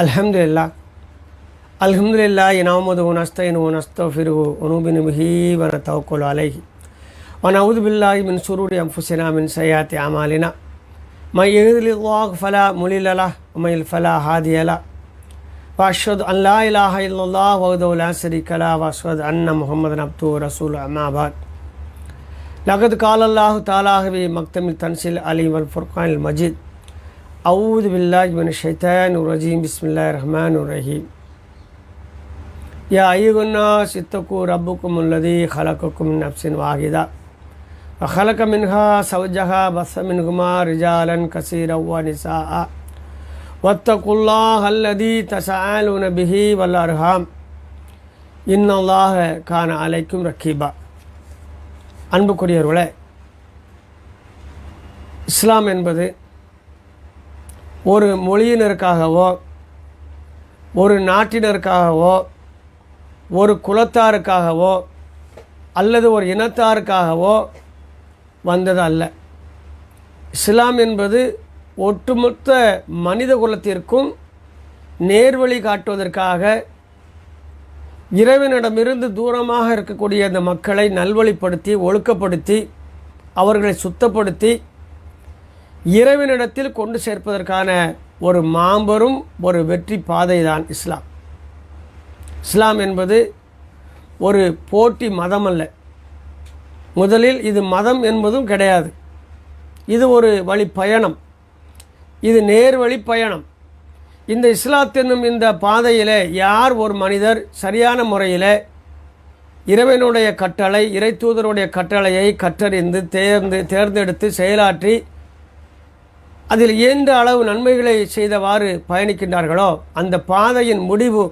அல்ஹம்துலில்லாஹ் அல்ஹம்துலில்லாஹி நஹ்மதுஹு வ நஸ்தஈனுஹு வ நஸ்தக்ஃபிருஹு வ நு'மினு பிஹி வ நதவக்கலு அலைஹி வ நஊது பில்லாஹி மின் ஷுரூரி அன்ஃபுஸினா மின் ஸய்யிஆத்தி அமாலினா மை யஹ்திஹில்லாஹு ஃபலா முலில்ல லஹு வ மை யுضلل ஃபலா ஹாதிய லஹு வ அஷ்ஹது அன் லா இலாஹ இல்லல்லாஹ் வஹ்தஹு லா ஷரீக லஹு வ அஷ்ஹது அன்ன முஹம்மதன் அப்துஹு வ ரசூலுஹு அம்மா பஅத் லகத் கால அல்லாஹு தஆலா ஃபீ மக்தமில் தன்ஸீல் அலீம் வல் ஃபுர்கானில் மஜீத் அஊது பில்லாஹி மினஷ் ஷைத்தானிர் ரஜீம் பிஸ்மில்லாஹிர் ரஹ்மானிர் ரஹீம் யா அய்யுஹன் நாஸ் இத்தகூ ரப்பக்கும் அல்லதீ ஹலகக்கும் மின் நஃப்ஸின் வாஹிதா வ ஹலக மின்ஹா ஸௌஜஹா பஸ்ஸ மின்ஹுமா ரிஜாலன் கஸீரன் வ நிஸாஅ வத்தகுல்லாஹ அல்லதீ தஸஅலூன பிஹி வல் அர்ஹாம் இன்னல்லாஹ கான அலைக்கும் ரகீபா. அன்புக்குரியவர்களே, இஸ்லாம் என்பது ஒரு மொழியினருக்காகவோ ஒரு நாட்டினருக்காகவோ ஒரு குலத்தாருக்காகவோ அல்லது ஒரு இனத்தாருக்காகவோ வந்தது அல்ல. இஸ்லாம் என்பது ஒட்டுமொத்த மனித குலத்திற்கும் நேர்வழி காட்டுவதற்காக இறைவனிடமிருந்து தூரமாக இருக்கக்கூடிய அந்த மக்களை நல்வழிப்படுத்தி ஒழுக்கப்படுத்தி அவர்களை சுத்தப்படுத்தி இறைவனிடத்தில் கொண்டு சேர்ப்பதற்கான ஒரு மாபெரும் ஒரு வெற்றி பாதை தான் இஸ்லாம். இஸ்லாம் என்பது ஒரு போட்டி மதம் அல்ல. முதலில் இது மதம் என்பதும் கிடையாது. இது ஒரு வழி பயணம், இது நேர்வழி பயணம். இந்த இஸ்லாத்தினும் இந்த பாதையில் யார் ஒரு மனிதர் சரியான முறையில் இறைவனுடைய கட்டளை இறை தூதருடைய கட்டளையை கற்றறிந்து தேர்ந்தெடுத்து செயலாற்றி அதில் இயன்ற அளவு நன்மைகளை செய்தவாறு பயணிக்கின்றார்களோ அந்த பாதையின் முடிவு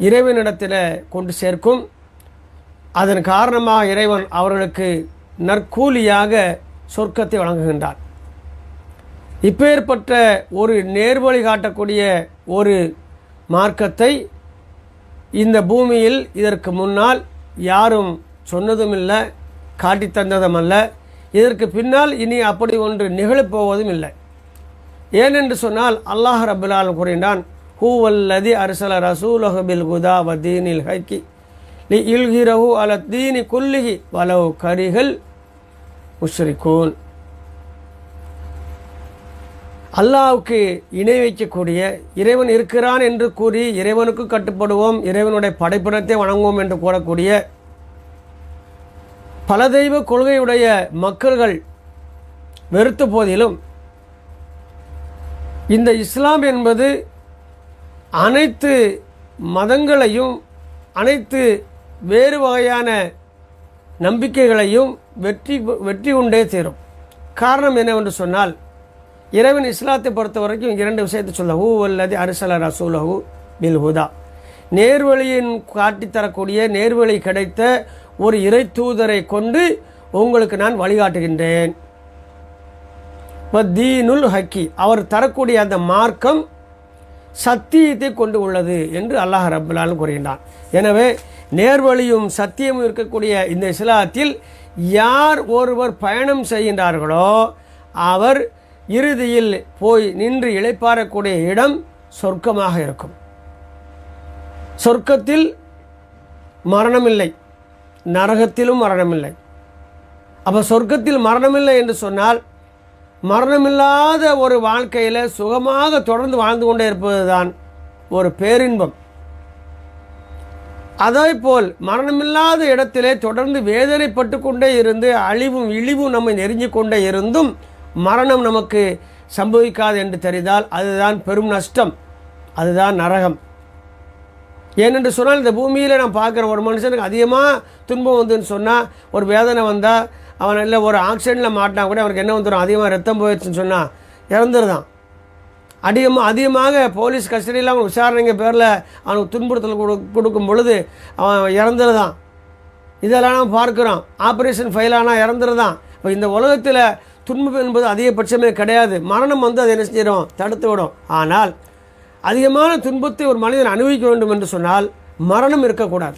இறைவனிடத்தில் கொண்டு சேர்க்கும். அதன் காரணமாக இறைவன் அவர்களுக்கு நற்கூலியாக சொர்க்கத்தை வழங்குகின்றார். இப்பேற்பட்ட ஒரு நேர்வழி காட்டக்கூடிய ஒரு மார்க்கத்தை இந்த பூமியில் இதற்கு முன்னால் யாரும் சொன்னதும் இல்லை, காட்டி தந்ததும் அல்ல. இதற்கு பின்னால் இனி அப்படி ஒன்று நிகழப்போவதும் இல்லை. ஏனென்று சொன்னால் அல்லாஹ் ரப்பல் ஆலமீன் கூறினான், ஹுவல்லதி அர்ஸல ரசூலஹு பில் ஹுதா வ தீனில் ஹக்கி லியுல்ஹிரஹு அலத் தீனி குல்லிஹி வலவ் கரிஹல் முஷ்ரிகூன். அல்லாஹ்வுக்கு இணை வைக்கக்கூடிய இறைவன் இருக்கிறான் என்று கூறி இறைவனுக்கு கட்டுப்படுவோம், இறைவனுடைய படைப்பிடத்தை வணங்குவோம் என்று கூறக்கூடிய பல தெய்வ கொள்கையுடைய மக்கள்கள் வெறுத்த போதிலும் இந்த இஸ்லாம் என்பது அனைத்து மதங்களையும் அனைத்து வேறு வகையான நம்பிக்கைகளையும் வெற்றி கொண்டே தீரும். காரணம் என்னவென்று சொன்னால் இறைவன் இஸ்லாத்தை பொறுத்த வரைக்கும் இரண்டு விஷயத்தை சொல்ல, ஹுவல்லதி அர்ஸல ரசூலஹு பில் ஹுதா, நேர்வழியின் காட்டித்தரக்கூடிய நேர்வழி கிடைத்த ஒரு இறை தூதரை கொண்டு உங்களுக்கு நான் வழிகாட்டுகின்றேன். தீனுல் ஹக்கி, அவர் தரக்கூடிய அந்த மார்க்கம் சத்தியத்தை கொண்டு உள்ளது என்று அல்லாஹ் ரப்பல் ஆலமீன் கூறுகின்றான். எனவே நேர்வழியும் சத்தியமும் இருக்கக்கூடிய இந்த இஸ்லாத்தில் யார் ஒருவர் பயணம் செய்கின்றார்களோ அவர் இறுதியில் போய் நின்று இளைப்பாறக்கூடிய இடம் சொர்க்கமாக இருக்கும். சொர்க்கத்தில் மரணமில்லை, நரகத்திலும் மரணமில்லை. அப்போ சொர்க்கத்தில் மரணமில்லை என்று சொன்னால் மரணமில்லாத ஒரு வாழ்க்கையில் சுகமாக தொடர்ந்து வாழ்ந்து கொண்டே இருப்பது தான் ஒரு பேரின்பம். அதேபோல் மரணமில்லாத இடத்திலே தொடர்ந்து வேதனைப்பட்டு கொண்டே இருந்து அழிவும் இழிவும் நம்மை நெருங்கி கொண்டே இருந்தும் மரணம் நமக்கு சம்பவிக்காது என்று தெரிந்தால் அதுதான் பெரும் நஷ்டம், அதுதான் நரகம். ஏனென்று சொன்னால் இந்த பூமியில் நான் பார்க்குற ஒரு மனுஷனுக்கு அதிகமாக துன்பம் வந்துன்னு சொன்னால், ஒரு வேதனை வந்தால் அவன் இல்லை ஒரு ஆக்சிடெண்ட்டில் மாட்டினா கூட அவனுக்கு என்ன வந்துடும், அதிகமாக ரத்தம் போயிடுச்சுன்னு சொன்னால் இறந்துருதான். அதிகமாக போலீஸ் கஸ்டடியில் அவன் விசாரணைங்க பேரில் அவனுக்கு துன்புறுத்தல் கொடுக்கும் பொழுது அவன் இறந்துருதான். இதெல்லாம் நாம் பார்க்குறோம். ஆப்ரேஷன் ஃபெயில் ஆனால் இறந்துருதான். இப்போ இந்த உலகத்தில் துன்பம் என்பது அதிகபட்சமே கிடையாது. மரணம் வந்து அதை என்ன செஞ்சிடும், தடுத்து விடும். ஆனால் அதிகமான துன்பத்தை ஒரு மனிதன் அனுபவிக்க வேண்டும் என்று சொன்னால் மரணம் இருக்கக்கூடாது,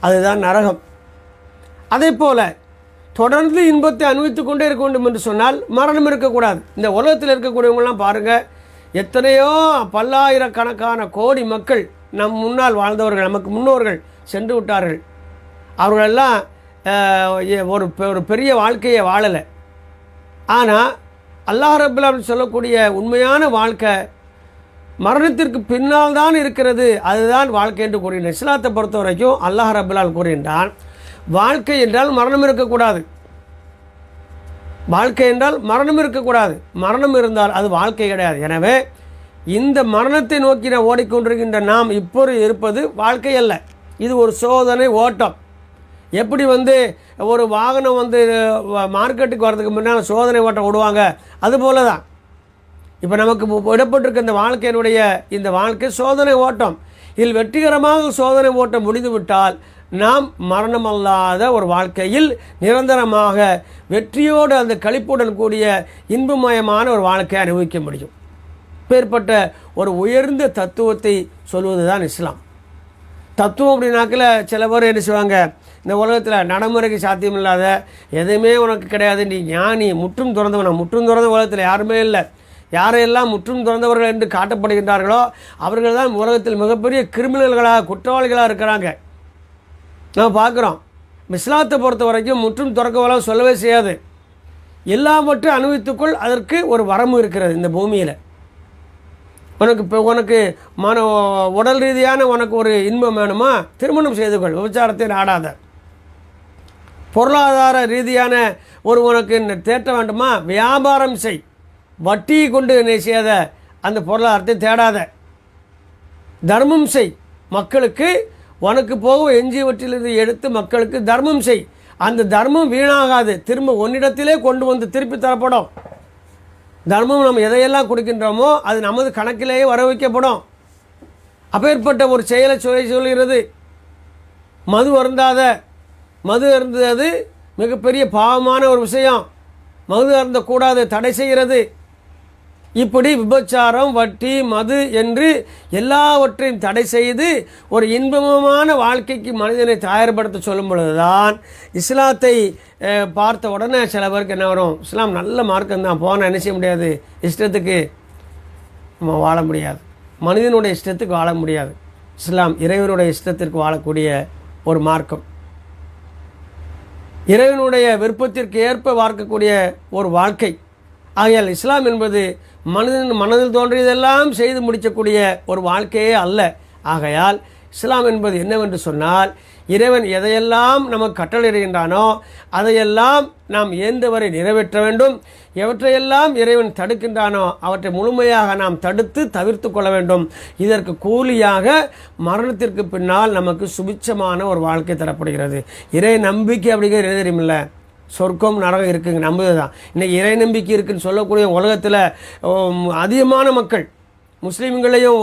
அதுதான் நரகம். அதே போல் தொடர்ந்து இன்பத்தை அனுபவித்து கொண்டே இருக்க வேண்டும் என்று சொன்னால் மரணம் இருக்கக்கூடாது. இந்த உலகத்தில் இருக்கக்கூடியவங்களாம் பாருங்கள், எத்தனையோ பல்லாயிரக்கணக்கான கோடி மக்கள் நம் முன்னால் வாழ்ந்தவர்கள், நமக்கு முன்னோர்கள் சென்று விட்டார்கள். அவர்களெல்லாம் ஒரு பெரிய வாழ்க்கையை வாழலை. ஆனால் அல்லாஹ் ரப்பல் ஆலமீன் சொல்லக்கூடிய உண்மையான வாழ்க்கை மரணத்திற்கு பின்னால் தான் இருக்கிறது, அதுதான் வாழ்க்கை என்று கூறுகின்றான். இஸ்லாத்தை பொறுத்த வரைக்கும் அல்லாஹ் ரப்பல் ஆலமீன் கூறுகின்றான், வாழ்க்கை என்றால் மரணம் இருக்கக்கூடாது. வாழ்க்கை என்றால் மரணம் இருக்கக்கூடாது. மரணம் இருந்தால் அது வாழ்க்கை கிடையாது. எனவே இந்த மரணத்தை நோக்கி ஓடிக்கொண்டிருக்கின்ற நாம் இப்போது இருப்பது வாழ்க்கை அல்ல, இது ஒரு சோதனை ஓட்டம். எப்படி ஒரு வாகனம் மார்க்கெட்டுக்கு வர்றதுக்கு முன்னால் சோதனை ஓட்டம் விடுவாங்க, அதுபோல தான் இப்போ நமக்கு விடப்பட்டிருக்க இந்த வாழ்க்கையினுடைய இந்த வாழ்க்கை சோதனை ஓட்டம். இதில் வெற்றிகரமாக சோதனை ஓட்டம் முடிந்துவிட்டால் நாம் மரணமல்லாத ஒரு வாழ்க்கையில் நிரந்தரமாக வெற்றியோடு அந்த களிப்புடன் கூடிய இன்பமயமான ஒரு வாழ்க்கையை அனுபவிக்க முடியும். பேர்பட்ட ஒரு உயர்ந்த தத்துவத்தை சொல்வது தான் இஸ்லாம். தத்துவம் அப்படின்னாக்கில் சில பேர் என்ன செய்வாங்க, இந்த உலகத்தில் நடைமுறைக்கு சாத்தியமில்லாத எதுவுமே உனக்கு கிடையாது, நீ ஞானி, முற்றும் துறந்தவன். முற்றும் துறந்த உலகத்தில் யாருமே இல்லை. யாரையெல்லாம் முற்றும் துறந்தவர்கள் என்று காட்டப்படுகின்றார்களோ அவர்கள் தான் உலகத்தில் மிகப்பெரிய கிரிமினல்களாக, குற்றவாளிகளாக இருக்கிறாங்க. நாம் பார்க்குறோம். இஸ்லாத்தை பொறுத்த வரைக்கும் முற்றும் துறக்கவெல்லாம் சொல்லவே செய்யாது. எல்லாவற்றையும் அனுபவித்துக்குள் அதற்கு ஒரு வரம்பு இருக்கிறது. இந்த பூமியில் உனக்கு உடல் ரீதியான உனக்கு ஒரு இன்பம் வேணுமா, திருமணம் செய்து கொள், விபச்சாரத்தை நாடாத. பொருளாதார ரீதியான உனக்கு தேட்ட வேண்டுமா, வியாபாரம் செய், வட்டி கொண்டு நீ செய்யாத, அந்த பொருளாதாரத்தை தேடாத. தர்மம் செய், மக்களுக்கு உனக்கு போக எஞ்சியவற்றிலிருந்து எடுத்து மக்களுக்கு தர்மம் செய். அந்த தர்மம் வீணாகாது, திரும்ப உன்னிடத்திலே கொண்டு திருப்பி தரப்படும். தர்மம் நம்ம எதையெல்லாம் கொடுக்கின்றோமோ அது நமது கணக்கிலேயே வர வைக்கப்படும். அப்பேற்பட்ட ஒரு செயலை சொல்கிறது. மது அருந்தாத, மது அருந்தது மிகப்பெரிய பாவமான ஒரு விஷயம். மது அருந்தக்கூடாது, தடை செய்கிறது. இப்படி விபச்சாரம், வட்டி, மது என்று எல்லாவற்றையும் தடை செய்து ஒரு இன்பமான வாழ்க்கைக்கு மனிதனை தயார்படுத்த சொல்லும் பொழுதுதான் இஸ்லாத்தை பார்த்த உடனே சில பேருக்கு என்ன வரும், இஸ்லாம் நல்ல மார்க்கம் தான், போனால் என்ன செய்ய முடியாது, இஷ்டத்துக்கு நம்ம வாழ முடியாது, மனிதனுடைய இஷ்டத்துக்கு வாழ முடியாது. இஸ்லாம் இறைவனுடைய இஷ்டத்திற்கு வாழக்கூடிய ஒரு மார்க்கம், இறைவனுடைய விருப்பத்திற்கு ஏற்ப வாழ்க்கக்கூடிய ஒரு வாழ்க்கை. ஆகையால் இஸ்லாம் என்பது மனதில் தோன்றியதெல்லாம் செய்து முடிக்கக்கூடிய ஒரு வாழ்க்கையே அல்ல. ஆகையால் இஸ்லாம் என்பது என்னவென்று சொன்னால், இறைவன் எதையெல்லாம் நமக்கு கட்டளையிடுகின்றானோ அதையெல்லாம் நாம் இயன்றவரை நிறைவேற்ற வேண்டும். எவற்றையெல்லாம் இறைவன் தடுக்கின்றானோ அவற்றை முழுமையாக நாம் தடுத்து தவிர்த்து கொள்ள வேண்டும். இதற்கு கூலியாக மரணத்திற்கு பின்னால் நமக்கு சுபிட்சமான ஒரு வாழ்க்கை தரப்படுகிறது. இறை நம்பிக்கை அப்படிங்கிறது எழுதிரிமில்ல, சொர்க்கம் நரகம் இருக்குங்க, நம்புது தான். இன்றைக்கி இறை நம்பிக்கை இருக்குதுன்னு சொல்லக்கூடிய உலகத்தில் அதிகமான மக்கள், முஸ்லீம்களையும்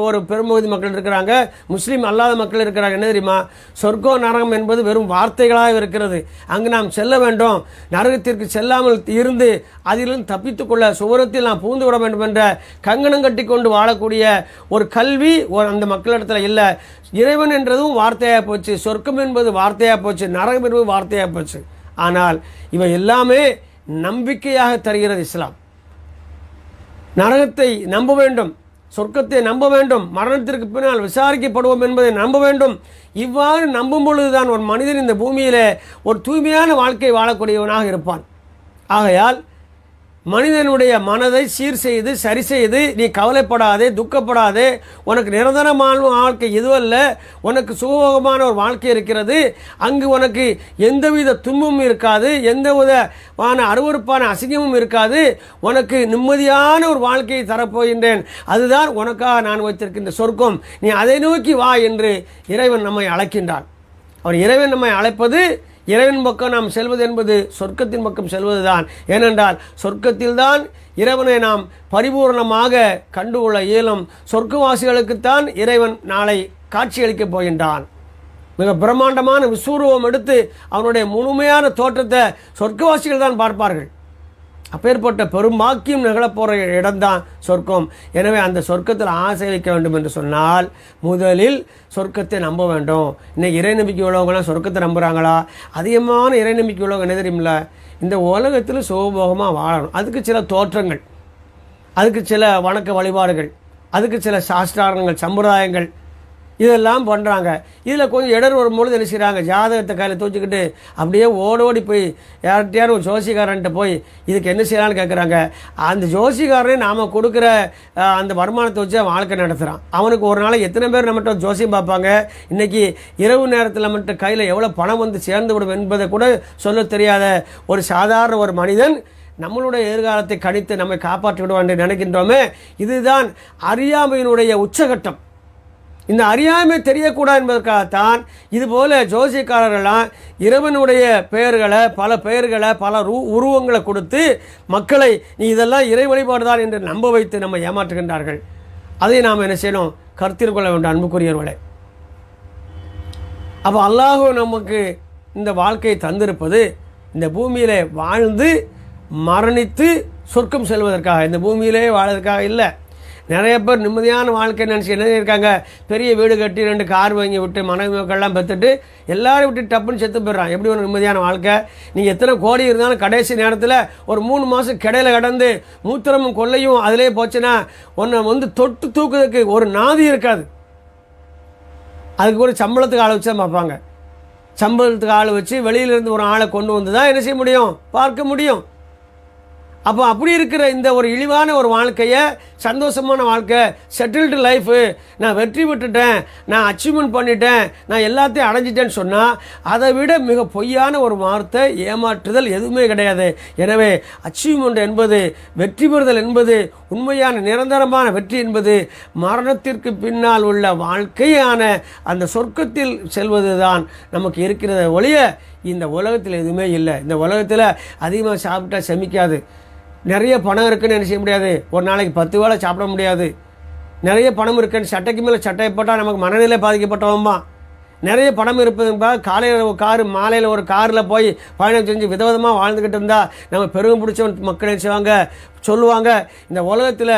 ஒரு பெரும்பகுதி மக்கள் இருக்கிறாங்க, முஸ்லீம் அல்லாத மக்கள் இருக்கிறாங்க. என்ன தெரியுமா, சொர்க்கம் நரகம் என்பது வெறும் வார்த்தைகளாக இருக்கிறது. அங்கு நாம் செல்ல வேண்டும், நரகத்திற்கு செல்லாமல் இருந்து அதிலிருந்து தப்பித்துக்கொள்ள சுவரத்தில் நாம் பூந்து விட வேண்டும் என்ற கங்கணம் கட்டி கொண்டு வாழக்கூடிய ஒரு கல்வி அந்த மக்களிடத்தில் இல்லை. இறைவன் என்றதும் வார்த்தையாக போச்சு, சொர்க்கம் என்பது வார்த்தையாக போச்சு, நரகம் என்பது வார்த்தையாக போச்சு. ஆனால் இவை எல்லாமே நம்பிக்கையாக தருகிறது இஸ்லாம். நரகத்தை நம்ப வேண்டும், சொர்க்கத்தை நம்ப வேண்டும், மரணத்திற்கு பின்னால் விசாரிக்கப்படுவோம் என்பதை நம்ப வேண்டும். இவ்வாறு நம்பும் பொழுதுதான் ஒரு மனிதன் இந்த பூமியில் ஒரு தூய்மையான வாழ்க்கை வாழக்கூடியவனாக இருப்பான். ஆகையால் மனிதனுடைய மனதை சீர் செய்து சரி செய்து, நீ கவலைப்படாதே, துக்கப்படாதே, உனக்கு நிரந்தரமான வாழ்க்கை இதுவல்ல, உனக்கு சுகமான ஒரு வாழ்க்கை இருக்கிறது, அங்கு உனக்கு எந்தவித துன்பமும் இருக்காது, எந்தவிதமான அருவருப்பான அசிங்கமும் இருக்காது, உனக்கு நிம்மதியான ஒரு வாழ்க்கையை தரப்போகின்றேன், அதுதான் உனக்காக நான் வைத்திருக்கின்ற சொர்க்கம், நீ அதை நோக்கி வா என்று இறைவன் நம்மை அழைக்கின்றான். அவர் இறைவன் நம்மை அழைப்பது, இறைவன் பக்கம் நாம் செல்வது என்பது சொர்க்கத்தின் பக்கம் செல்வது தான். ஏனென்றால் சொர்க்கத்தில்தான் இறைவனை நாம் பரிபூர்ணமாக கண்டுகொள்ள இயலும். சொர்க்கவாசிகளுக்குத்தான் இறைவன் நாளை காட்சியளிக்கப் போகின்றான். மிக பிரம்மாண்டமான விஸ்வரூபம் எடுத்து அவனுடைய முழுமையான தோற்றத்தை சொர்க்கவாசிகள் தான் பார்ப்பார்கள். அப்பேற்பட்ட பெரும்பாக்கியம் நிகழப்போகிற இடம்தான் சொர்க்கம். எனவே அந்த சொர்க்கத்தில் ஆசை வைக்க வேண்டும் என்று சொன்னால் முதலில் சொர்க்கத்தை நம்ப வேண்டும். இன்றைக்கி இறை நம்பிக்கை உள்ளவங்களாம் சொர்க்கத்தை நம்புகிறாங்களா? அதிகமான இறை நம்பிக்கை உள்ளவங்க என்ன தெரியுமில்ல, இந்த உலகத்தில் சுகபோகமாக வாழணும், அதுக்கு சில தோற்றங்கள், அதுக்கு சில வணக்க வழிபாடுகள், அதுக்கு சில சாஸ்திராரங்கள், சம்பிரதாயங்கள் இதெல்லாம் பண்ணுறாங்க. இதில் கொஞ்சம் இடர் வரும்பொழுது என்ன செய்கிறாங்க, ஜாதகத்தை கையில் தூச்சிக்கிட்டு அப்படியே ஓடோடி போய் யார்கிட்டையாரும் ஒரு ஜோசிகாரன்ட்ட போய் இதுக்கு என்ன செய்யலான்னு கேட்குறாங்க. அந்த ஜோசிகாரனே நாம் கொடுக்குற அந்த வருமானத்தை வச்சு வாழ்க்கை நடத்துகிறான். அவனுக்கு ஒரு நாளைக்கு எத்தனை பேர் நம்மகிட்ட ஜோசியம் பார்ப்பாங்க, இன்றைக்கி இரவு நேரத்தில் மட்டும் கையில் எவ்வளோ பணம் வந்து சேர்ந்து விடும் என்பதை கூட சொல்ல தெரியாத ஒரு சாதாரண ஒரு மனிதன் நம்மளுடைய எதிர்காலத்தை கணித்து நம்மை காப்பாற்றி விடுவான் என்று நினைக்கின்றோமே. இதுதான் அறியாமையினுடைய உச்சகட்டம். இந்த அறியாமை தெரியக்கூடாது என்பதற்காகத்தான் இதுபோல் ஜோசியக்காரர்கள்லாம் இறைவனுடைய பெயர்களை பல உருவங்களை கொடுத்து மக்களை நீ இதெல்லாம் இறை வழிபாடுதான் என்று நம்ப வைத்து நம்ம ஏமாற்றுகின்றார்கள். அதை நாம் என்ன செய்யணும், கருத்தில் கொள்ள வேண்டும் அன்புக்குரியவர்களே. அப்போ அல்லாஹ் நமக்கு இந்த வாழ்க்கையை தந்திருப்பது இந்த பூமியிலே வாழ்ந்து மரணித்து சொர்க்கம் செல்வதற்காக, இந்த பூமியிலே வாழ்வதற்காக இல்லை. நிறைய பேர் நிம்மதியான வாழ்க்கை நினச்சி என்ன இருக்காங்க, பெரிய வீடு கட்டி 2 கார் வாங்கி விட்டு மனைவி மக்கள்லாம் பெற்றுட்டு எல்லாரும் விட்டு டப்புன்னு செத்து போயிடுறான். எப்படி ஒரு நிம்மதியான வாழ்க்கை? நீங்கள் எத்தனை கோடி இருந்தாலும் கடைசி நேரத்தில் ஒரு 3 மாதம் கிடையில கடந்து மூத்திரமும் கொள்ளையும் அதிலே போச்சுன்னா ஒன்று வந்து தொட்டு தூக்குறதுக்கு ஒரு நாதி இருக்காது. அதுக்கு ஒரு சம்பளத்துக்கு ஆள் வச்சு தான் பார்ப்பாங்க. சம்பளத்துக்கு ஆள் வச்சு வெளியிலேருந்து ஒரு ஆளை கொண்டு வந்து தான் என்ன செய்ய முடியும், பார்க்க முடியும். அப்போ அப்படி இருக்கிற இந்த ஒரு இழிவான ஒரு வாழ்க்கையை, சந்தோஷமான வாழ்க்கை, செட்டில்டு லைஃபு, நான் வெற்றி பெற்றுட்டேன், நான் அச்சீவ்மெண்ட் பண்ணிட்டேன், நான் எல்லாத்தையும் அடைஞ்சிட்டேன்னு சொன்னால் அதை விட மிக பொய்யான ஒரு வார்த்தை ஏமாற்றுதல் எதுவுமே கிடையாது. எனவே அச்சீவ்மெண்ட் என்பது, வெற்றி பெறுதல் என்பது, உண்மையான நிரந்தரமான வெற்றி என்பது மரணத்திற்கு பின்னால் உள்ள வாழ்க்கையான அந்த சொர்க்கத்தில் செல்வது தான் நமக்கு இருக்கிறத ஒழிய இந்த உலகத்தில் எதுவுமே இல்லை. இந்த உலகத்தில் அதிகமாக சாப்பிட்டா செமிக்காது. நிறைய பணம் இருக்குன்னு என்ன செய்ய முடியாது, ஒரு நாளைக்கு 10 வேளை சாப்பிட முடியாது. நிறைய பணம் இருக்குன்னு சட்டைக்கு மேலே சட்டையை போட்டால் நமக்கு மனநிலை பாதிக்கப்பட்டவமா. நிறைய பணம் இருப்பதுப்பா, காலையில் ஒரு காரு மாலையில் ஒரு காரில் போய் பயணம் செஞ்சு விதவிதமாக வாழ்ந்துக்கிட்டு இருந்தால் நம்ம பெருமை பிடிச்ச மக்கள் செய்வாங்க, சொல்லுவாங்க. இந்த உலகத்தில்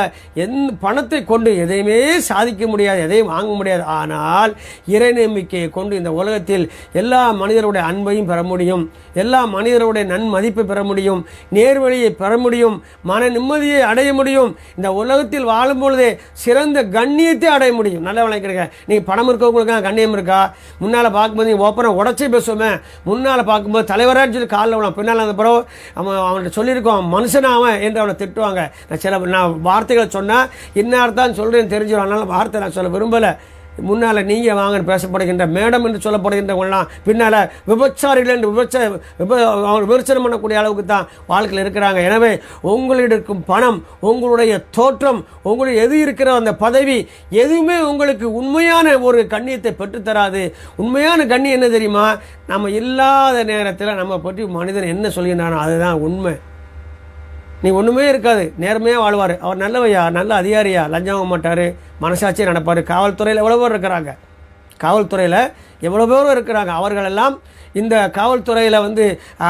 பணத்தை கொண்டு எதையுமே சாதிக்க முடியாது, எதையும் வாங்க முடியாது. ஆனால் இறை நம்பிக்கையை கொண்டு இந்த உலகத்தில் எல்லா மனிதருடைய அன்பையும் பெற முடியும், எல்லா மனிதருடைய நன்மதிப்பை பெற முடியும், நேர்வழியை பெற முடியும், மன நிம்மதியை அடைய முடியும். இந்த உலகத்தில் வாழும் பொழுதே சிறந்த கண்ணியத்தை அடைய முடியும். நல்லா வளர்க்கிறீங்க. நீங்கள் பணம் இருக்கவங்களுக்கு கண்ணியம் இருக்கா? முன்னால் பார்க்கும்போது நீங்கள் ஓப்பனாக உடச்சி பேசுவோமே, முன்னால் பார்க்கும்போது தலைவராக சொல்லி காலில் விட, பின்னால் அந்த பிறகு அவன்கிட்ட சொல்லியிருக்கோம் மனுஷனாவன் என்று அவனை திட்டுவாங்க. நான் வார்த்தைகளை சொன்னால் இன்னார்தான் சொல்கிறேன்னு தெரிஞ்சிடும். அதனால் வார்த்தை நான் சொல்ல விரும்பலை. முன்னால் நீங்கள் வாங்கன்னு பேசப்படுகின்ற மேடம் என்று சொல்லப்படுகின்றவங்களாம் பின்னால் விபச்சாரிகள் என்று விமர்சனம் பண்ணக்கூடிய அளவுக்கு தான் வாழ்க்கையில் இருக்கிறாங்க. எனவே உங்களிடம் இருக்கும் பணம், உங்களுடைய தோற்றம், உங்களுடைய எது இருக்கிற அந்த பதவி எதுவுமே உங்களுக்கு உண்மையான ஒரு கண்ணியத்தை பெற்றுத்தராது. உண்மையான கண்ணியம் என்ன தெரியுமா? நம்ம இல்லாத நேரத்தில் நம்ம பற்றி மனிதன் என்ன சொல்கின்றானோ அதுதான் உண்மை. நீ ஒன்றுமே இருக்காது, நேர்மையாக வாழ்வார், அவர் நல்லவையா, நல்ல அதிகாரியா, லஞ்சம் வாங்க மாட்டார், மனசாட்சியாக நடப்பார். காவல்துறையில் எவ்வளோ பேர் இருக்கிறாங்க, காவல்துறையில் எவ்வளோ பேரும் இருக்கிறாங்க. அவர்களெல்லாம் இந்த காவல்துறையில்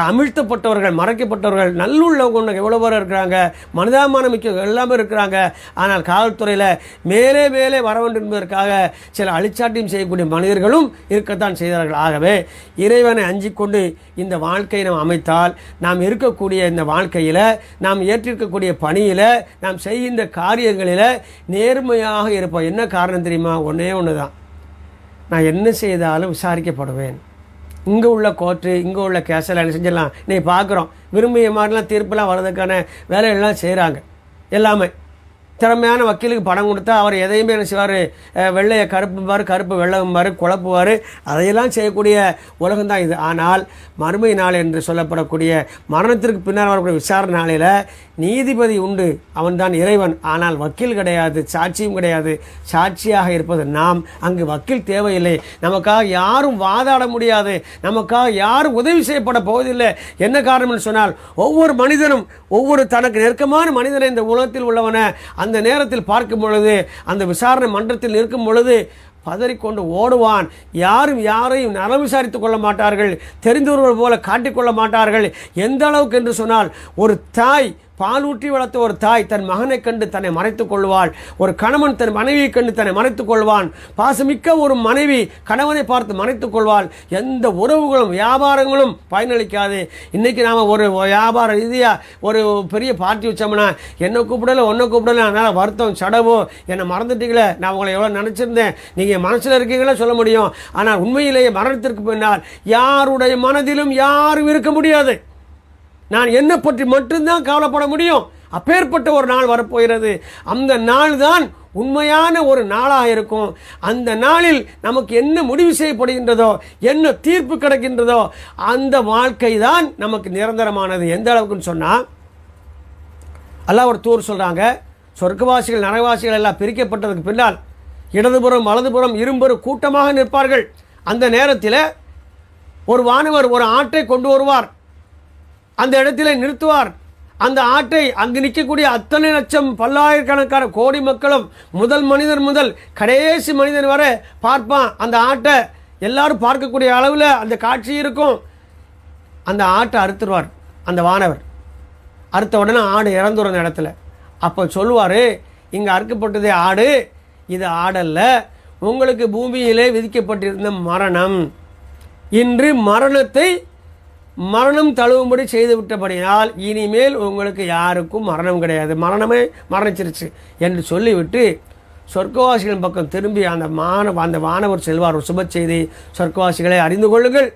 அமிழ்த்தப்பட்டவர்கள், மறைக்கப்பட்டவர்கள், நல்லுள்ளவங்க எவ்வளோ பேர் இருக்கிறாங்க, மனிதாபிமானமிக்க எல்லாமே இருக்கிறாங்க. ஆனால் காவல்துறையில் மேலே மேலே வர வேண்டும் என்பதற்காக சில அழிச்சாட்டியம் செய்யக்கூடிய மனிதர்களும் இருக்கத்தான் செய்தார்கள். ஆகவே இறைவனை அஞ்சிக்கொண்டு இந்த வாழ்க்கையை நாம் அமைத்தால், நாம் இருக்கக்கூடிய இந்த வாழ்க்கையில், நாம் ஏற்றிருக்கக்கூடிய பணியில், நாம் செய்கின்ற காரியங்களில் நேர்மையாக இருப்போம். என்ன காரணம் தெரியுமா? ஒன்றே ஒன்று தான், நான் என்ன செய்தாலும் விசாரிக்கப்படுவேன். இங்கே உள்ள கோர்ட்டு, இங்கே உள்ள கேஸில் என்ன செஞ்சிடலாம், இன்றைக்கி பார்க்குறோம், விரும்பிய மாதிரிலாம் தீர்ப்புலாம் வர்றதுக்கான வேலைகள்லாம் செய்கிறாங்க. எல்லாமே திறமையான வக்கீலுக்கு பணம் கொடுத்தா அவர் எதையுமே என்ன செய்வார், வெள்ளையை கருப்புவார், கருப்பு வெள்ளம்பார், குழப்புவார். அதையெல்லாம் செய்யக்கூடிய உலகம்தான் இது. ஆனால் மறுமை நாள் என்று சொல்லப்படக்கூடிய மரணத்திற்கு பின்னால் வரக்கூடிய விசாரணை நாளையில் நீதிபதி உண்டு, அவன்தான் இறைவன். ஆனால் வக்கீல் கிடையாது, சாட்சியும் கிடையாது. சாட்சியாக இருப்பது நாம். அங்கு வக்கீல் தேவையில்லை, நமக்காக யாரும் வாதாட முடியாது, நமக்காக யாரும் உதவி செய்யப்பட போவதில்லை. என்ன காரணம்னு சொன்னால், ஒவ்வொரு மனிதனும் ஒவ்வொரு தனக்கு நெருக்கமான மனிதனை இந்த உலகத்தில் உள்ளவனை அந்த நேரத்தில் பார்க்கும் பொழுது, அந்த விசாரணை மன்றத்தில் இருக்கும் பொழுது பதறிக்கொண்டு ஓடுவான். யாரும் யாரையும் நலம் விசாரித்து கொள்ள மாட்டார்கள், தெரிந்தவர்கள் போல காட்டிக்கொள்ள மாட்டார்கள். எந்த அளவுக்கு என்று சொன்னால், ஒரு தாய் பாலூற்றி வளர்த்த ஒரு தாய் தன் மகனை கண்டு தன்னை மறைத்துக் கொள்வாள். ஒரு கணவன் தன் மனைவியை கண்டு தன்னை மறைத்துக் கொள்வான். பாசமிக்க ஒரு மனைவி கணவனை பார்த்து மறைத்துக் கொள்வாள். எந்த உறவுகளும் வியாபாரங்களும் பயனளிக்காது. இன்றைக்கி நாம் ஒரு வியாபார ரீதியாக ஒரு பெரிய பார்ட்டி வச்சோம்னா, என்னை கூப்பிடலை ஒன்றை கூப்பிடலை, அதனால் வருத்தம் சடவோ என்னை மறந்துட்டீங்களே, நான் உங்களை எவ்வளோ நினச்சிருந்தேன், நீங்கள் மனசில் இருக்கீங்களே சொல்ல முடியும். ஆனால் உண்மையிலேயே மரணத்திற்கு பின்னால் யாருடைய மனதிலும் யாரும் இருக்க முடியாது. நான் என்னை பற்றி மட்டும்தான் கவலைப்பட முடியும். அப்பேற்பட்ட ஒரு நாள் வரப்போகிறது. அந்த நாள் தான் உண்மையான ஒரு நாளாக இருக்கும். அந்த நாளில் நமக்கு என்ன முடிவு செய்யப்படுகின்றதோ, என்ன தீர்ப்பு கிடைக்கின்றதோ, அந்த வாழ்க்கை தான் நமக்கு நிரந்தரமானது. எந்த அளவுக்குன்னு சொன்னால், அல்லாஹ் ஒரு தூர் சொல்கிறாங்க, சொர்க்கவாசிகள் நரகவாசிகள் எல்லாம் பிரிக்கப்பட்டதுக்கு பின்னால் இடதுபுறம் வலதுபுறம் இரும்பொரு கூட்டமாக நிற்பார்கள். அந்த நேரத்தில் ஒரு வானவர் ஒரு ஆட்டை கொண்டு வருவார். அந்த இடத்துல நிறுத்துவார். அந்த ஆட்டை அங்கு நிற்கக்கூடிய அத்தனை லட்சம் பல்லாயிரக்கணக்கான கோடி மக்களும் முதல் மனிதர் முதல் கடைசி மனிதன் வரை பார்ப்பான். அந்த ஆட்டை எல்லாரும் பார்க்கக்கூடிய அளவில் அந்த காட்சி இருக்கும். அந்த ஆட்டை அறுத்துருவார் அந்த வானவர். அறுத்த உடனே ஆடு இறந்துடும் அந்த இடத்துல. அப்போ சொல்லுவார், இங்கே அறுக்கப்பட்டதே ஆடு, இது ஆடல்ல, உங்களுக்கு பூமியிலே விதிக்கப்பட்டிருந்த மரணம். இன்று மரணம் தழுவும்படி செய்து விட்டபடியால் இனிமேல் உங்களுக்கு யாருக்கும் மரணம் கிடையாது, மரணமே மரணிச்சிருச்சு என்று சொல்லிவிட்டு சொர்க்கவாசிகளின் பக்கம் திரும்பி அந்த வானவர் செல்வார். ஒரு சுப செய்தி, சொர்க்கவாசிகளை அறிந்து கொள்ளுங்கள்,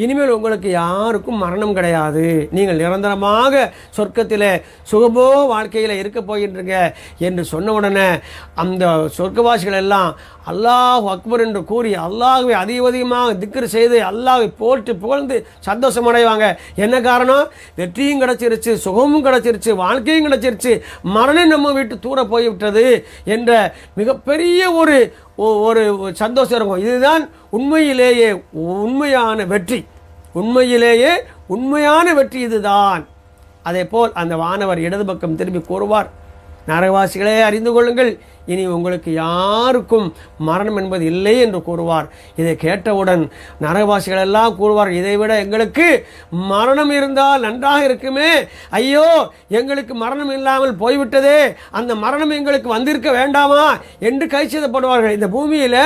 இனிமேல் உங்களுக்கு யாருக்கும் மரணம் கிடையாது, நீங்கள் நிரந்தரமாக சொர்க்கத்தில் சுகபோ வாழ்க்கையில் இருக்க போகின்றீங்க என்று சொன்ன உடனே அந்த சொர்க்கவாசிகள் எல்லாம் அல்லாஹ் அக்பர் என்று கூறி அல்லாஹ்வை அதிகமாக திக்ர் செய்து அல்லாஹ்வை போட்டு புகழ்ந்து சந்தோஷம் அடைவாங்க. என்ன காரணம்? வெற்றியும் கிடச்சிருச்சு, சுகமும் கிடச்சிருச்சு, வாழ்க்கையும் கிடச்சிருச்சு, மரணம் நம்ம வீட்டு தூர போய்விட்டது என்ற மிகப்பெரிய ஒரு சந்தோஷம் இருக்கும். இதுதான் உண்மையிலேயே உண்மையான வெற்றி. உண்மையான வெற்றி இதுதான். அதே போல் அந்த வானவர் இடது பக்கம் திரும்பி கூறுவார், நரகவாசிகளே அறிந்து கொள்ளுங்கள், இனி உங்களுக்கு யாருக்கும் மரணம் என்பது இல்லை என்று கூறுவார். இதை கேட்டவுடன் நரகவாசிகள் எல்லாம் கூறுவார், இதைவிட எங்களுக்கு மரணம் இருந்தால் நன்றாக இருக்குமே, ஐயோ எங்களுக்கு மரணம் இல்லாமல் போய்விட்டதே, அந்த மரணம் எங்களுக்கு வந்திருக்க வேண்டாமா என்று கைச்சேதப்படுவார்கள். இந்த பூமியில்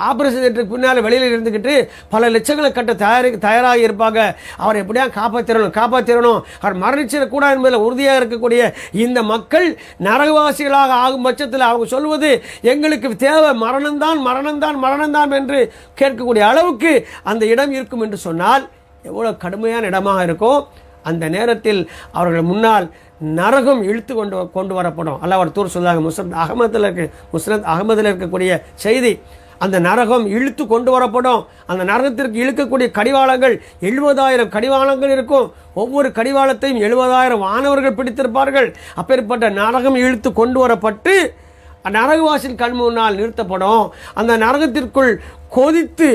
ஆபரேஷன் தியேட்டருக்கு பின்னால் வெளியில் இருந்துக்கிட்டு பல லட்சங்களை கட்ட தயாராகி இருப்பாங்க. அவர் எப்படியா காப்பாற்றிடணும், அவர் மரணிச்சிடக்கூடாது என்பதில் உறுதியாக இருக்கக்கூடிய இந்த மக்கள் நரகவாசிகளாக ஆகும் பட்சத்தில் அவங்க சொல்லுவது, எங்களுக்கு தேவை மரணம்தான் என்று கேட்கக்கூடிய அளவுக்கு அந்த இடம் இருக்கும் என்று சொன்னால் எவ்வளவு கடுமையான இடமாக இருக்கும். அந்த நேரத்தில் அவர்கள் முன்னால் நரகம் இழுத்து கொண்டு வரப்படும். அல்லாஹ் ஒரு தூர் சொல்றாங்க, முஸ்னத் அகமதில் இருக்கக்கூடிய செய்தி. அந்த நரகம் இழுத்து கொண்டு வரப்படும். அந்த நரகத்திற்கு இழுக்கக்கூடிய கடிவாளங்கள் 70,000 கடிவாளங்கள் இருக்கும். ஒவ்வொரு கடிவாளத்தையும் 70,000 வானவர்கள் பிடித்திருப்பார்கள். அப்பேற்பட்ட நரகம் இழுத்து கொண்டு வரப்பட்டு நரகவாசின் கண் முன்னால் நிறுத்தப்படும். அந்த நரகத்திற்குள் கொதித்து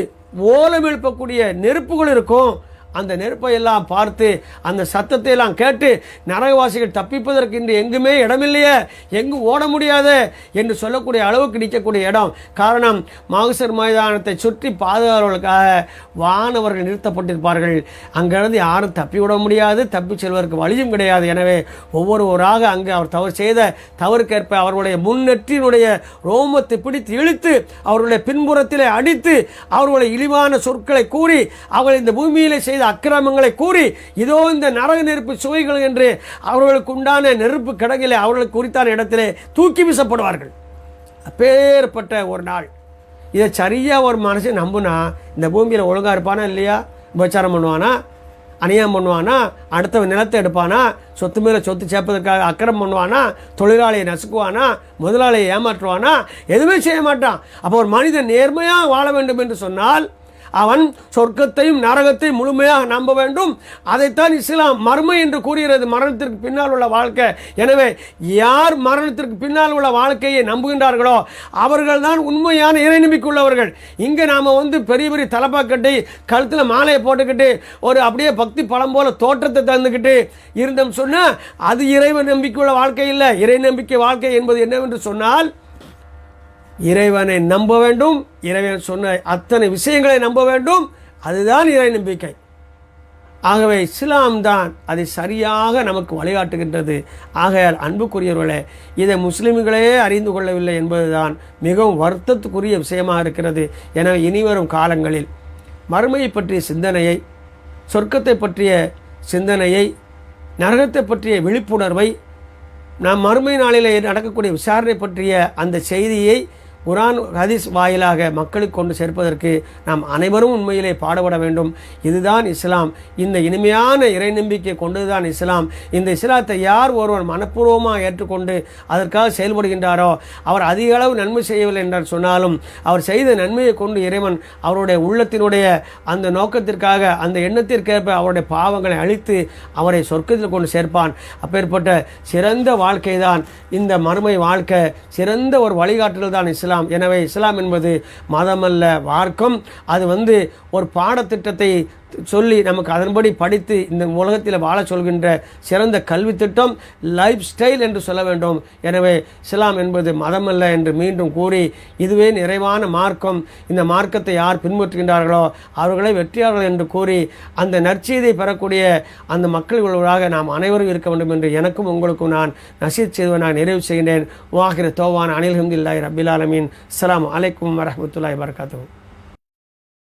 ஓலம் எழுப்பக்கூடிய நெருப்புகள் இருக்கும். அந்த நெருப்பை எல்லாம் பார்த்து அந்த சத்தத்தை எல்லாம் கேட்டு நரகவாசிகள் தப்பிப்பதற்கு இன்று எங்குமே இடமில்லையே, எங்கும் ஓட முடியாது என்று சொல்லக்கூடிய அளவுக்கு நிற்கக்கூடிய இடம். காரணம், மாகசர் மைதானத்தை சுற்றி பாதுகாவலர்களுக்காக வானவர்கள் நிறுத்தப்பட்டிருப்பார்கள். அங்கிருந்து யாரும் தப்பிவிட முடியாது, தப்பி செல்வதற்கு வழியும் கிடையாது. எனவே ஒவ்வொருவராக அங்கு அவர் தவறு செய்த தவறுக்கேற்ப அவர்களுடைய முன்னெற்றினுடைய ரோமத்தை பிடித்து இழுத்து அவர்களுடைய பின்புறத்திலே அடித்து அவர்களுடைய இழிவான சொற்களை கூறி அவர்கள் இந்த பூமியிலே செய்த அக்கிரமங்களை கூறி, இதோ இந்த நரக நெருப்பு சுவைகள் என்று அவர்களுக்கு உண்டான நெருப்பு கிடங்கிலே அவர்களுக்கு குறித்தான இடத்திலே தூக்கி வீசப்படுவார்கள். அப்பேற்பட்ட ஒரு நாள். இதை சரியாக ஒரு மனுஷன் நம்புனா இந்த பூமியில் ஒழுங்காக இருப்பானா இல்லையா? உபச்சாரம் பண்ணுவானா, அநியாயம் பண்ணுவானா, அடுத்த நிலத்தை எடுப்பானா, சொத்து மேலே சொத்து சேர்ப்பதற்காக அக்கிரம் பண்ணுவானா, தொழிலாளியை நசுக்குவானா, முதலாளியை ஏமாற்றுவானா? எதுவுமே செய்ய மாட்டான். அப்போ ஒரு மனிதன் நேர்மையாக வாழ வேண்டும் என்று சொன்னால் அவன் சொர்க்கத்தையும் நரகத்தையும் முழுமையாக நம்ப வேண்டும். அதைத்தான் இஸ்லாம் மர்மை என்று கூறுகிறது, மரணத்திற்கு பின்னால் உள்ள வாழ்க்கை. எனவே யார் மரணத்திற்கு பின்னால் உள்ள வாழ்க்கையை நம்புகின்றார்களோ அவர்கள் தான் உண்மையான இறை நம்பிக்கையுள்ளவர்கள். இங்கே நாம் பெரிய பெரிய தலப்பாக்கட்டி கழுத்தில் மாலையை போட்டுக்கிட்டு ஒரு அப்படியே பக்தி பழம் போல தோற்றத்தை தந்துக்கிட்டு இருந்தோம் சொன்னால் அது இறைவன் நம்பிக்கையுள்ள வாழ்க்கை இல்லை. இறை நம்பிக்கை வாழ்க்கை என்பது என்னவென்று சொன்னால், இறைவனை நம்ப வேண்டும், இறைவன் சொன்ன அத்தனை விஷயங்களை நம்ப வேண்டும். அதுதான் இறை நம்பிக்கை. ஆகவே இஸ்லாம் தான் அதை சரியாக நமக்கு வழிகாட்டுகின்றது. ஆகையால் அன்புக்குரியவர்களே, இதை முஸ்லிம்களே அறிந்து கொள்ளவில்லை என்பதுதான் மிகவும் வருத்தத்துக்குரிய விஷயமாக இருக்கிறது. எனவே இனிவரும் காலங்களில் மறுமையை பற்றிய சிந்தனையை, சொர்க்கத்தை பற்றிய சிந்தனையை, நரகத்தை பற்றிய விழிப்புணர்வை, நாம் மறுமை நாளிலே நடக்கக்கூடிய விசாரணை பற்றிய அந்த செய்தியை குர்ஆன் ஹதீஸ் வாயிலாக மக்களுக்கு கொண்டு சேர்ப்பதற்கு நாம் அனைவரும் உண்மையிலே பாடுபட வேண்டும். இதுதான் இஸ்லாம். இந்த இனிமையான இறை நம்பிக்கை கொண்டுதான் இஸ்லாம். இந்த இஸ்லாத்தை யார் ஒருவர் மனப்பூர்வமாக ஏற்றுக்கொண்டு அதற்காக செயல்படுகின்றாரோ, அவர் அதிக அளவு நன்மை செய்யவில்லை என்று சொன்னாலும் அவர் செய்த நன்மையை கொண்டு இறைவன் அவருடைய உள்ளத்தினுடைய அந்த நோக்கத்திற்காக, அந்த எண்ணத்திற்கேற்ப அவருடைய பாவங்களை அழித்து அவரை சொர்க்கத்தில் கொண்டு சேர்ப்பான். அப்பேற்பட்ட சிறந்த வாழ்க்கை தான் இந்த மறுமை வாழ்க்கை. சிறந்த ஒரு வழிகாட்டுதல் தான் இஸ்லாம். எனவே இஸ்லாம் என்பது மதமல்ல, மார்க்கம். அது ஒரு பாடத்திட்டத்தை சொல்லி நமக்கு அதன்படி படித்து இந்த உலகத்தில் வாழ சொல்கின்ற சிறந்த கல்வி திட்டம், லைஃப் ஸ்டைல் என்று சொல்ல வேண்டும். எனவே இஸ்லாம் என்பது மதமல்ல என்று மீண்டும் கூறி, இதுவே நிறைவான மார்க்கம். இந்த மார்க்கத்தை யார் பின்பற்றுகின்றார்களோ அவர்களை வெற்றியாளர்கள் என்று கூறி, அந்த நற்செய்தியை பெறக்கூடிய அந்த மக்கள் உள்ளவராக நாம் அனைவரும் இருக்க வேண்டும் என்று எனக்கும் உங்களுக்கும் நான் நசீத் செய்து நான் நிறைவு செய்கின்றேன். வாஹிர தௌவான் அனில் ஹம்துலில்லாஹி ரப்பில் ஆலமீன். அஸ்ஸலாமு அலைக்கும் வரஹ்மத்துல்லாஹி வபரகாத்துஹு.